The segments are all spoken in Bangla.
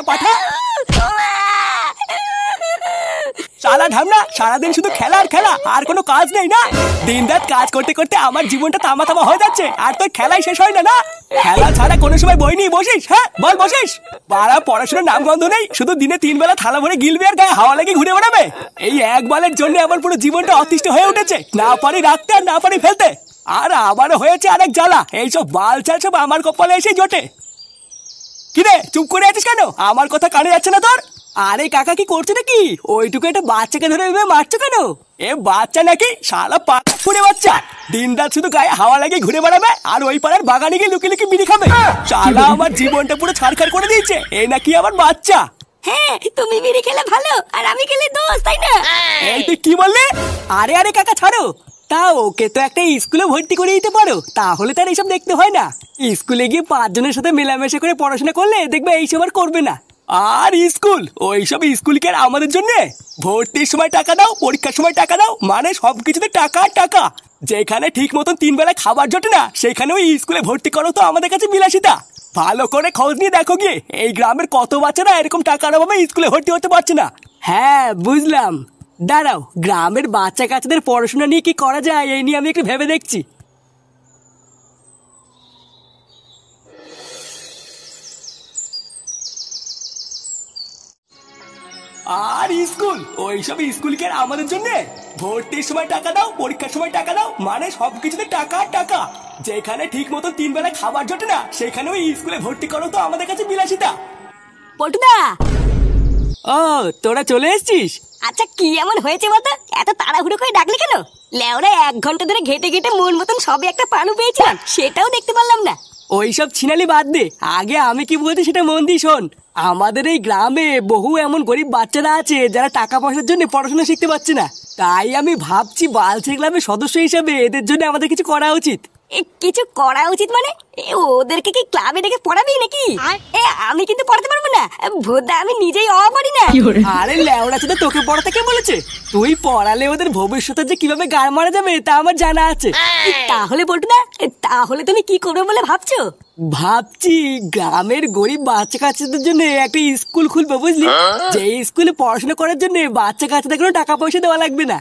পাঠা। শালা ঢামনা, সারাদিন শুধু খেলা আর খেলা, আর কোনো কাজ নেই না? দিন রাত কাজ করতে করতে আমার জীবনটা তামা তামা হয়ে যাচ্ছে, আর তোর খেলাই শেষ হয় না। না খেলা ছাড়া কোনো সময় বই নিয়ে বসিস? হ্যাঁ বল বসিস? বাড়া পড়াশোনার নাম গন্ধ নেই, শুধু দিনে 3 বেলা থালা ভরে গিলবি আর গায়ে হাওয়া লেগে ঘুরে বেড়াবে। এই এক বালের জন্য আমার পুরো জীবনটা অতিষ্ঠ হয়ে উঠেছে, না পারি রাখতে আর না পারি ফেলতে। আর আমারও হয়েছে আরেক জ্বালা, এইসব বালচাল সব আমার কপালে এসে জোটে। কিরে চুপ করে আছিস কেন? আমার কথা কানে যাচ্ছে না তোর? আরে কাকা কি করছে নাকি? ওইটুকু একটা বাচ্চাকে ধরে মারছো কেন? এ বাচ্চা নাকি? শালা পাড়ে বাচ্চা, দিন রাত শুধু গায়ে হাওয়া লাগে ঘুরে বেড়াবে, আর ওই পাড়ার বাগানে গিয়ে লুকিয়ে লুকিয়ে বিড়ি খাবে। শালা আমার জীবনটা পুরো ছাড়খাড় করে দিয়েছে, এ নাকি আমার বাচ্চা। হ্যাঁ তুমি বিড়ি খেলে ভালো, আর আমি খেলে দোষ, তাই না? এই তুই কি বললি? আরে আরে কাকা ছাড়ো। তা ওকে তো একটা স্কুলে ভর্তি করে দিতে পারো, তাহলে তার এইসব দেখতে হয় না। স্কুলে গিয়ে 5 জনের সাথে মেলামেশা করে পড়াশোনা করলে দেখবে এইসব আর করবে না। আর স্কুল, ওইসব স্কুল কি আর আমাদের জন্য? ভর্তির সময় টাকা দাও, পরীক্ষার সময় টাকা দাও, মানে সবকিছুতে টাকা টাকা। যেখানে ঠিক মতন 3 বেলা খাবার জোটে না, সেখানে ওই স্কুলে ভর্তি করো তো আমাদের কাছে বিলাসিতা। ভালো করে খোঁজ নিয়ে দেখো গিয়ে, এই গ্রামের কত বাচ্চারা এরকম টাকার অভাবে স্কুলে ভর্তি হতে পারছে না। হ্যাঁ বুঝলাম, দাঁড়াও, গ্রামের বাচ্চা কাচ্চাদের পড়াশোনা নিয়ে কি করা যায় এই নিয়ে আমি একটু ভেবে দেখছি। আর স্কুল, ওইসব স্কুল কি আর আমাদের জন্য? ভর্তির সময় টাকা দাও, পরীক্ষার সময় টাকা দাও, মানে সবকিছুতে টাকা টাকা। যেখানে ঠিক মতো 3 বেলা খাবার জোটে না, সেখানে ওই স্কুলে ভর্তি করো তো আমাদের কাছে বিলাসিতা। পল্টুদা! ও তোরা চলে এসেছিস? আচ্ছা কি এমন হয়েছে বলতো, এত তাড়াহুড়ো করে ডাকলি কেন? লেওরা 1 ঘন্টা ধরে ঘেটে ঘেটে মন মতন সবে একটা পানু পেয়েছিলাম, সেটাও দেখতে পারলাম না। ওইসব ছিনালি বাদ দে, আগে আমি কি বলছি সেটা মন দিয়ে শোন। আমাদের এই গ্রামে বহু এমন গরিব বাচ্চারা আছে যারা টাকা পয়সার জন্য পড়াশোনা শিখতে পারছে না। তাই আমি ভাবছি বালছের ক্লাবের সদস্য হিসেবে এদের জন্য আমাদের কিছু করা উচিত। কিছু করা উচিত মানে? ওদেরকে কি ক্লাবে ডেকে পড়াবি নাকি? আমি কিন্তু পড়াতে পারবো না, ভোদা আমি নিজেই পারি না। আরে লেওড়া ছেলে, তোকে পড়াতে কে বলেছে? তুই পড়ালে ওদের ভবিষ্যতে যে কিভাবে গাড় মারা যাবে তা আমার জানা আছে। তাহলে বলতো না, তাহলে তুমি কি করবে বলে ভাবছো? ভাবছি গ্রামের গরিব বাচ্চা কাচ্চাদের জন্য একটা স্কুল খুলবো, বুঝলি? যে স্কুলে পড়াশোনা করার জন্য বাচ্চা কাচ্চাদের কোনো টাকা পয়সা দেওয়া লাগবে না।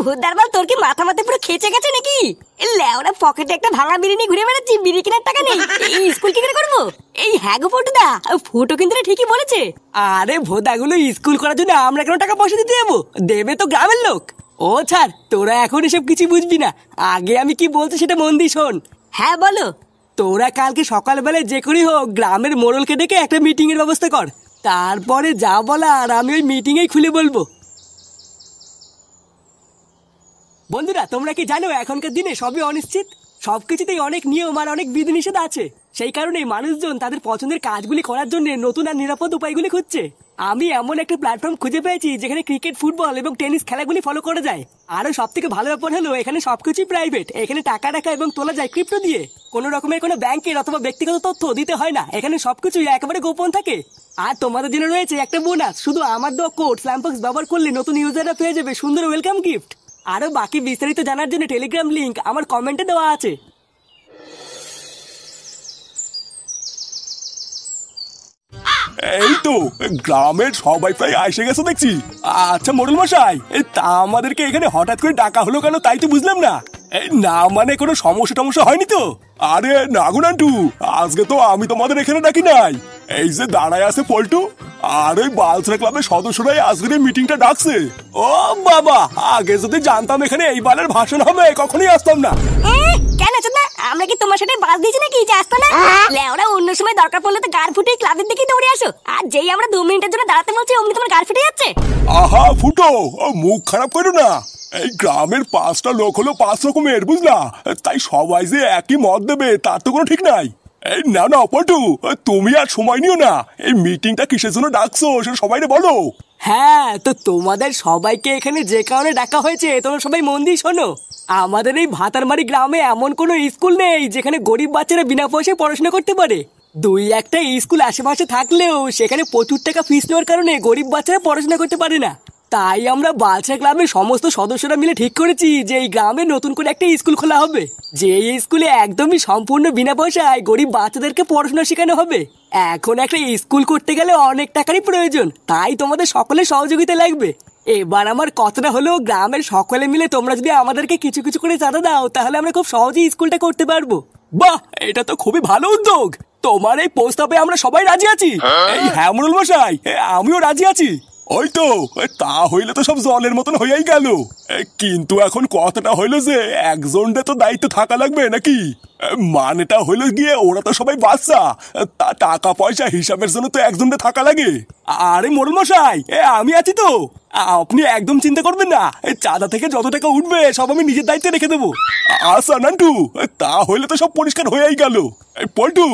ভূতদার বল, তোর কি মাথা মাথা পুরো খেচে গেছে নাকি? লেওরা পকেটে একটা ভাঙা বিড়ি নিয়ে ঘুরে বেড়াচ্ছি, বিড়ি কেনার টাকা নেই, এই স্কুল কি করে করবো? এই হ্যাঁ গো পল্টুদা, ফুটো কিন্তু ঠিকই বলেছে। আরে ভোদাগুলো স্কুল করার জন্য আমরা কেন টাকা পয়সা দিতে যাবো? দেবে তো গ্রামের লোক। ও ছাড়, তোরা এখন এসব কিছু বুঝবি না। আগে আমি কি বলছি সেটা মন দিয়ে শোন। হ্যাঁ বলো। তোরা কালকে সকালবেলায় যে করেই হোক গ্রামের মোড়লকে ডেকে একটা মিটিং এর ব্যবস্থা কর, তারপরে যা বলার আমি ওই মিটিং এই খুলে বলবো। বন্ধুরা, তোমরা কি জানো এখনকার দিনে সবই অনিশ্চিত, সবকিছুতেই অনেক নিয়ম আর অনেক বিধিনিষেধ আছে। সেই কারণেই মানুষজন তাদের পছন্দের কাজগুলি করার জন্য নতুন আর নিরাপদ উপায়গুলি খুঁজছে। আমি এমন একটা প্ল্যাটফর্ম খুঁজে পেয়েছি যেখানে ক্রিকেট, ফুটবল এবং টেনিস খেলাগুলি ফলো করা যায়। আরো সব থেকে ভালো ব্যাপার হলো এখানে সবকিছুই প্রাইভেট। এখানে টাকা রাখা এবং তোলা যায় ক্রিপ্টো দিয়ে। কোনো রকমের কোনো ব্যাংকের অথবা ব্যক্তিগত তথ্য দিতে হয় না। এখানে সবকিছুই একেবারে গোপন থাকে। আর তোমাদের জন্য রয়েছে একটা বোনাস, শুধু আমার দেওয়া কোড স্ল্যামবক্স ব্যবহার করলে নতুন ইউজাররা পেয়ে যাবে সুন্দর ওয়েলকাম গিফট। আরো বাকি বিস্তারিত জানার জন্য টেলিগ্রাম লিংক আমার কমেন্টে দেওয়া আছে। এই তো গ্রামের সবাই প্রায় এসে গেছে দেখছি। আচ্ছা মোড়ল মশাই, তা আমাদেরকে এখানে হঠাৎ করে ডাকা হলো কেন তাই তো বুঝলাম না। এই না মানে কোনো সমস্যা টমস্যা হয়নি তো? আরে না গো নান্টু, আজকে তো আমি তোমাদের এখানে ডাকি নাই। এই যে দাঁড়ায় আছে পল্টু আর ওই বালছড়া ক্লাবের সদস্যরাই আজকের এই মিটিংটা ডাকছে। ও বাবা, আগে যদি জানতাম এখানে এই বালের ভাষণ হবে কখনোই আসতাম না। কেন চোদনা, আমরা কি তোমার সাথে বাস দিয়েছি নাকি যে আসতো না? লেওরা অন্য সময় দরকার পড়লে তো গাড় ফুটে ক্লাবের দিকে দৌড়ে আসো, আর যেই আমরা 2 মিনিটের জন্য দাঁড়াতে বলছি অমনি তোমার গাড় ফুটে যাচ্ছে। আহা ফুটো, মুখ খারাপ করো না। এই গ্রামের 5টা লোক হলো 5 রকমের, বুঝলা? তাই সবাই যে একই মত দেবে তার তো কোনো ঠিক নাই। এই না না পল্টু, তুমি আর সময় নিও না। এই মিটিংটা কিসের জন্য ডাকছো সেটা সবাইকে বলো। হ্যাঁ, তো তোমাদের সবাইকে এখানে যে কারণে ডাকা হয়েছে তোমরা সবাই মন দিয়ে শোনো। আমাদের এই ভাতারমারি গ্রামে এমন কোনো স্কুল নেই যেখানে গরিব বাচ্চারা বিনা পয়সায় পড়াশোনা করতে পারে। 2-1টা স্কুল আশেপাশে থাকলেও সেখানে প্রচুর টাকা ফিস নেওয়ার কারণে গরিব বাচ্চারা পড়াশোনা করতে পারে না। তাই আমরা বালছা ক্লাবের সমস্ত সদস্যরা মিলে ঠিক করেছি যে এই গ্রামে নতুন করে একটা স্কুল খোলা হবে, যে এই স্কুলে একদমই সম্পূর্ণ বিনা পয়সায় গরিব বাচ্চাদেরকে পড়াশোনা শেখানো হবে। এখন একটা স্কুল করতে গেলে অনেক টাকারই প্রয়োজন, তাই তোমাদের সকলের সহযোগিতা লাগবে। এবার আমার কথাটা হলো, গ্রামের সকলে মিলে তোমরা যদি আমাদেরকে কিছু কিছু করে চাঁদা দাও, তাহলে আমরা খুব সহজেই স্কুলটা করতে পারবো। বাহ, এটা তো খুবই ভালো উদ্যোগ। তোমার এই প্রস্তাবে আমরা সবাই রাজি আছি। এই হ্যাঁ মোড়ল মশাই, আমিও রাজি আছি। ওই তো, তা হইলে তো সব জলের মতন হয়েই গেল। কিন্তু এখন কথাটা হইলো যে একজনটা তো দায়িত্ব থাকা লাগবে নাকি? মানেটা হইলো গিয়ে ওরা তো সবাই বাচ্চা, তা টাকা পয়সা হিসাবের জন্য তো একজনটা থাকা লাগে। আরে মোড়ল মশাই, আমি আছি তো, আপনি একদম চিন্তা করবেন না। চাঁদা থেকে যত টাকা উঠবে সব আমি নিজের দায়িত্বে রেখে দেবো। আচ্ছা নান্টু, তা হইলে তো সব পরিষ্কার হয়েই গেল। পল্টু,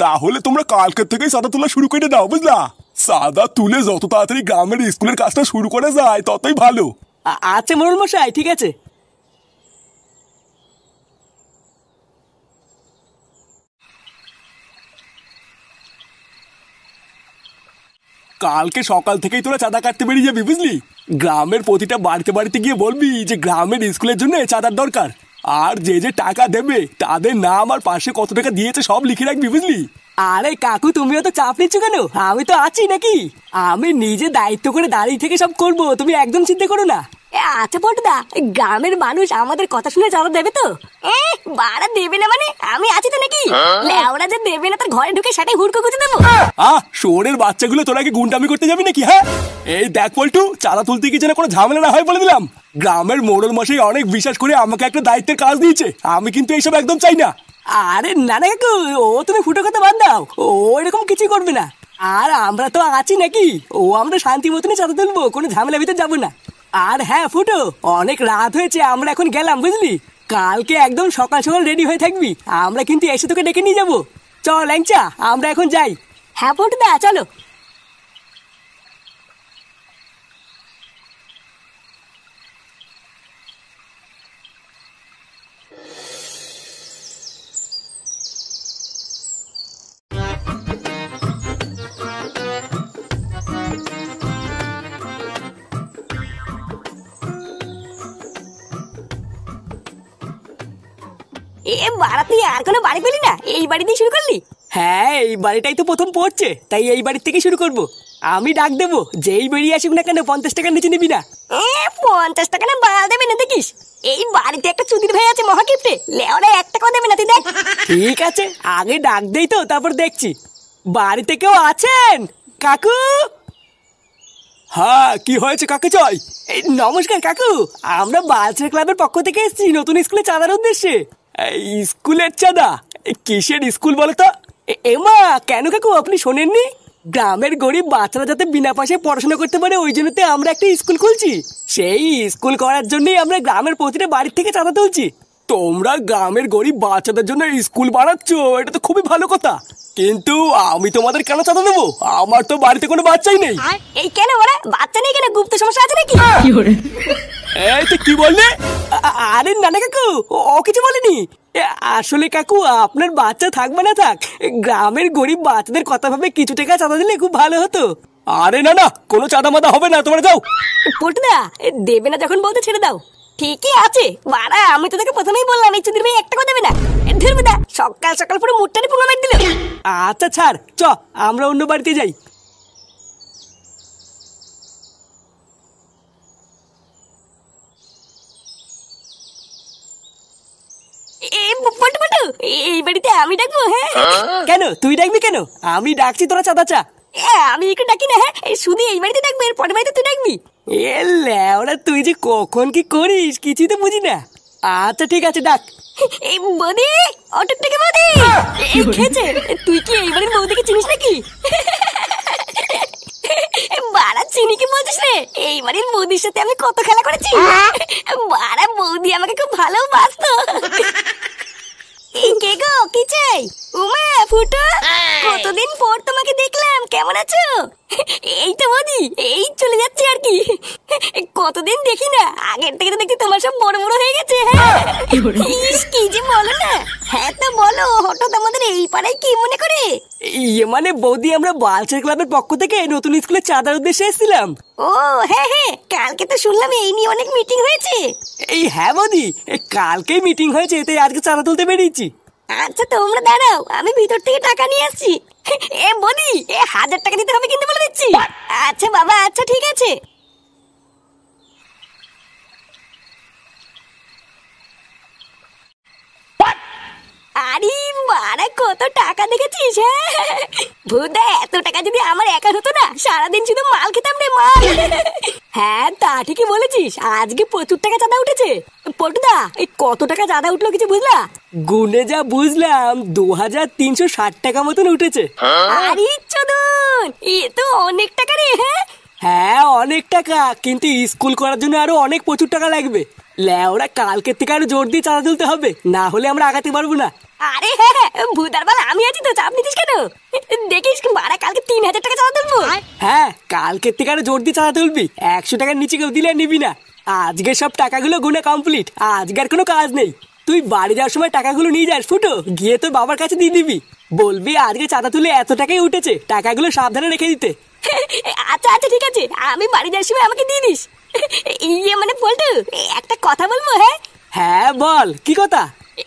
তাহলে তোমরা কালকের থেকেই চাঁদা তোলা শুরু করে দাও, বুঝলা? চাঁদা তুলে যত তাড়াতাড়ি গ্রামের স্কুলের কাজটা শুরু করা যায় ততই ভালো। আচ্ছা মোড়ল মশাই, ঠিক আছে। কালকে সকাল থেকেই তোরা চাঁদা কাটতে বেরিয়ে যাবি, বুঝলি? গ্রামের প্রতিটা বাড়িতে বাড়িতে গিয়ে বলবি যে গ্রামের স্কুলের জন্য চাঁদার দরকার। আর যে যে টাকা দেবে তাদের নাম আর পাশে কত টাকা দিয়েছে সব লিখে রাখবি, বুঝলি? আরে কাকু, তুমিও তো চাপ নিচ্ছ কেন? আমি তো আছি নাকি? আমি নিজে দায়িত্ব করে দাঁড়িয়ে থেকে সব করবো, তুমি একদম চিন্তা করো না। আচ্ছা পল্টুদা, গ্রামের মানুষ আমাদের কথা শুনে চাঁদা দেবে তো? বাড়া দেবে না মানে? আমি আছি তো নাকি? লেওরা যে দেবে না তার ঘরে ঢুকে সেটাই হুড়কো গুঁজে দেবো। শোরের বাচ্চাগুলো তোরা কি গুন্ডামি করতে যাবি নাকি? হ্যাঁ, এই দেখ পল্টু, চাঁদা তুলতে কি যেন কোনো ঝামেলা না হয় বলে দিলাম। গ্রামের মোড়ল মশাই অনেক বিশ্বাস করে আমাকে একটা দায়িত্বের কাজ দিয়েছে, আমি কিন্তু এইসব একদম চাই না। আরে না না কাকু, ও তুমি ফুটো কথা বাদ দাও, ও এরকম কিছুই করবে না। আর আমরা তো আছি নাকি? ও আমরা শান্তি মতনই চাঁদা তুলবো, কোনো ঝামেলা ভিতরে যাবো না। আর হ্যাঁ ফুটো, অনেক রাত হয়েছে, আমরা এখন গেলাম, বুঝলি? কালকে একদম সকাল সকাল রেডি হয়ে থাকবি, আমরা কিন্তু এসে তোকে ডেকে নিয়ে যাবো। চল ল্যাংচা, আমরা এখন যাই। হ্যাঁ পল্টুদা, চলো। বাড়া, তুই আর কোনো বাড়ি পেলি না? এই বাড়ি দিয়ে শুরু করলি? হ্যাঁ, এই বাড়িটাই তো প্রথম পড়ছে, তাই এই বাড়ির থেকে শুরু করব। আমি ডাক দেবো, যেই বেরিয়ে আসুক না কেন 50 টাকার নিচে নিবি না। 50 টাকা না বাড়া দেবে না দেখিস? এই বাড়িতে একটা চুদির ভাই আছে মহাকিপ্টে, লেওরা 1 টাকাও দেবে না, তুই দেখ। ঠিক আছে, আগে ডাক দেই তো, তারপর দেখছি। বাড়িতে কেউ আছেন? কাকু? হ্যাঁ, কি হয়েছে? কাকে চাই? নমস্কার কাকু, আমরা বালচার ক্লাবের পক্ষ থেকে এসেছি নতুন স্কুলে চাঁদার উদ্দেশ্যে। স্কুলের চাঁদা? কিসের স্কুল বলো তো? এমা, কেন কাকু আপনি শোনেননি? গ্রামের গরিব বাচ্চারা যাতে বিনা পয়সায় পড়াশোনা করতে পারে, ওই জন্য আমরা একটা স্কুল খুলছি। সেই স্কুল করার জন্যই আমরা গ্রামের প্রতিটা বাড়ির থেকে চাঁদা তুলছি। তোমরা গ্রামের গরিব বাচ্চাদের জন্য স্কুল বানাচ্ছ, এটা তো খুবই ভালো কথা। কিন্তু আমি তোমাদের কেন চাঁদা দেবো? আমার তো বাড়িতে কোনো বাচ্চাই নেই। এই কেন ওরা বাচ্চা নেই কেন? গুপ্ত সমস্যা আছে নাকি? এই তো কি বললে? আরে না না কাকু, ও কিছু বলেনি। আসলে কাকু, আপনার বাচ্চা থাকবে না থাক, গ্রামের গরিব বাচ্চাদের কথা ভাবে কিছু টাকা চাঁদা দিলে খুব ভালো হতো। আরে না না, কোনো চাঁদা মাদা হবে না, তোমরা যাও। পল্টুদা, দেবে না যখন বলতে ছেড়ে দাও। ঠিকই আছে বাড়া, আমি তো তোকে প্রথমেই বললাম এই চুদির ভাই 1 টাকা দেবে না। ধরবেদা, সকাল সকাল পুরো মুটটানি পুঙ্গা মেরে দিল। আচ্ছা ছাড়, চ আমরা অন্য বাড়িতে যাই। এই বাড়িতে আমি ডাকবো? হ্যাঁ, কেন তুই ডাকবি কেন? আমি ডাকছি, তোরা চাঁদা চা। আমি একটু ডাকি না? হ্যাঁ, শুধু এই বাড়িতে ডাকবি, এর পরের বাড়িতে তুই ডাকবি? লেওরা, তুই যে কখন কি করিস কিছুই তো বুঝি না। আচ্ছা ঠিক আছে, ডাক। এই বৌদি, অটোর থেকে বৌদি। এই খেয়েছে, তুই কি এই বাড়ির বৌদিকে চিনিস নাকি? বাড়া, চিনি কি বলছিস রে? এই বাড়ির বৌদির সাথে আমি কত খেলা করেছি। বাড়া, বৌদি আমাকে খুব ভালোবাসতো। এই কে গো, কি চাই? উমা, ফুটো, কতদিন পর তোমাকে দেখলাম, কেমন আছো? এই তো বৌদি, এই চলে যাচ্ছে আর কি। কতদিন দেখি না, আগের থেকে তো দেখি তোমার সব বড় বড় হয়ে গেছে। হ্যাঁ, কি যে বলো না। হ্যাঁ তো বলো, হঠাৎ আমাদের এই পাড়ায় কি মনে করে? মানে বৌদি, আমরা বালচার ক্লাবের পক্ষ থেকে নতুন স্কুলে চাঁদার উদ্দেশ্যে এসেছিলাম। ও হ্যাঁ হ্যাঁ, কালকে তো শুনলাম এই নিয়ে অনেক মিটিং হয়েছে। হ্যাঁ বৌদি, কালকেই মিটিং হয়েছে, তাই আজকে চাঁদা তুলতে বেরিয়েছি। আচ্ছা তোমরা দাঁড়াও, আমি ভিতর থেকে টাকা নিয়ে আসছি। এ বদি, 1000 টাকা দিতে হবে কিন্তু বলে দিচ্ছি। আচ্ছা বাবা, আচ্ছা ঠিক আছে। আরে মারা, কত টাকা দেখেছিস? ভুদা, এত টাকা যদি আমার একা হতো না, সারাদিন শুধু মাল খেতাম রে, মাল। হ্যাঁ তা ঠিকই বলেছিস, আজকে প্রচুর টাকা চাঁদা উঠেছে। পটুদা, এই কত টাকা চাঁদা উঠলো কিছু বুঝলা? গুনে যা বুঝলাম 2360 টাকা মতন উঠেছে। আরে চোদন, এ তো অনেক টাকা রে। হ্যাঁ অনেক টাকা, কিন্তু স্কুল করার জন্য আরো অনেক প্রচুর টাকা লাগবে। লেওরা কালকের থেকে আরো জোর দিয়ে চাঁদা তুলতে হবে, না হলে আমরা আগাতে পারবো না। আরে হ্যাঁ, ভুদার বাল আমি আছি তো, চাপ নিতিস কেন? দেখিস মারা, কালকে 3000 টাকা চাঁদা তুলবো। হ্যাঁ, কালকের থেকে আরো জোর দিয়ে চাঁদা তুলবি। 100 টাকার নিচে কেউ দিলে নিবি না। আজকে সব টাকাগুলো গুনে কমপ্লিট, আজকে আর কোনো কাজ নেই। তুই বাড়ি যাওয়ার সময় টাকাগুলো নিয়ে যাস ফুটো, গিয়ে তোর বাবার কাছে দিয়ে দিবি। বলবি আজকে চাঁদা তুলে এত টাকাই উঠেছে, টাকাগুলো সাবধানে রেখে দিতে। আচ্ছা আচ্ছা ঠিক আছে, আমি বাড়ি যাওয়ার সময় আমাকে দিয়ে দিস। ইয়ে মানে পল্টু, একটা কথা বলবো? হ্যাঁ হ্যাঁ বল, কি কথা?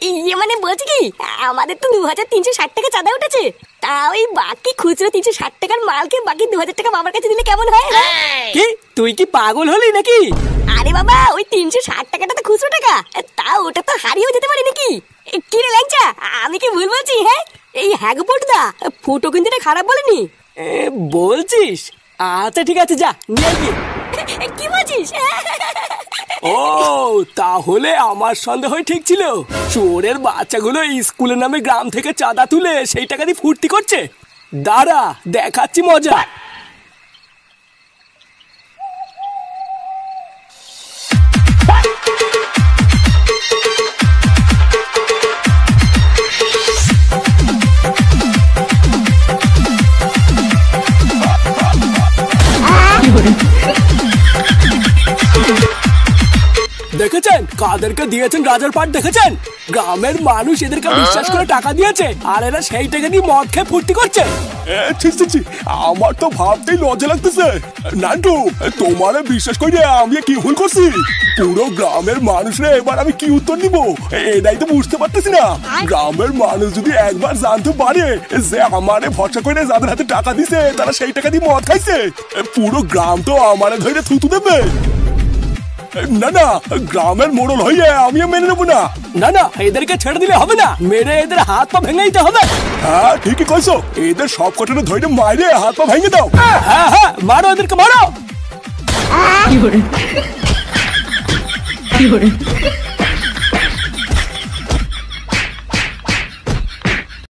ইয়ে মানে বলছি কি, আমাদের তো 2360 টাকা চাঁদা উঠেছে। তা ওই বাকি খুচরো 360 টাকার মালকে বাকি 2000 টাকা বাবার কাছে দিলে কেমন হয়? কি তুই কি পাগল হলি নাকি? আরে বাবা, ওই 360 টাকাটা তো খুচরো টাকা, তা ওটা তো হারিয়েও যেতে পারে নাকি? কি রে ল্যাংচা, আমি কি ভুল বলছি? হ্যাঁ এই হ্যাঁ গো পটুদা, ফুটো কিন্তু এটা খারাপ বলেনি। বলছিস? আচ্ছা ঠিক আছে, যা নিয়ে আসবি। কি বলছিস? ও তাহলে আমার সন্দেহ ঠিক ছিল। চোরের বাচ্চাগুলো স্কুলের নামে গ্রাম থেকে চাঁদা তুলে সেই টাকা দিয়ে ফুর্তি করছে। দাঁড়া, দেখাচ্ছি মজা। দেখেছেন কাদেরকে দিয়েছেন রাজার পাট? দেখেছেন গ্রামের মানুষ এদেরকে বিশ্বাস করে টাকা দিয়েছে, আর এরা সেই টাকা দিয়ে মদ খেয়ে ফুর্তি করছে। আমার তো ভাবতেই লজ্জা লাগতেছে। নান্টু, তোমারে বিশ্বাস করে আমি কি ভুল করছি? পুরো গ্রামের মানুষরা এবার আমি কি উত্তর দিব এটাই তো বুঝতে পারতেছি না। গ্রামের মানুষ যদি একবার জানতে পারে যে আমারে ভরসা করে যাদের হাতে টাকা দিছে তারা সেই টাকা দিয়ে মদ খাইছে, পুরো গ্রাম তো আমারে ধরে থুতু দেবে। না না, গ্রামের মোড়ল হইয়া আমিও মেনে নেবো না। না না, এদেরকে ছেড়ে দিলে হবে না, মেরে এদের হাত পা ভেঙে দিতে হবে। হ্যাঁ ঠিকই কইছো, এদের সব কটানে ধরে মাইরে হাত পা ভেঙে দাও। হ্যাঁ হ্যাঁ, মারো এদেরকে, মারো।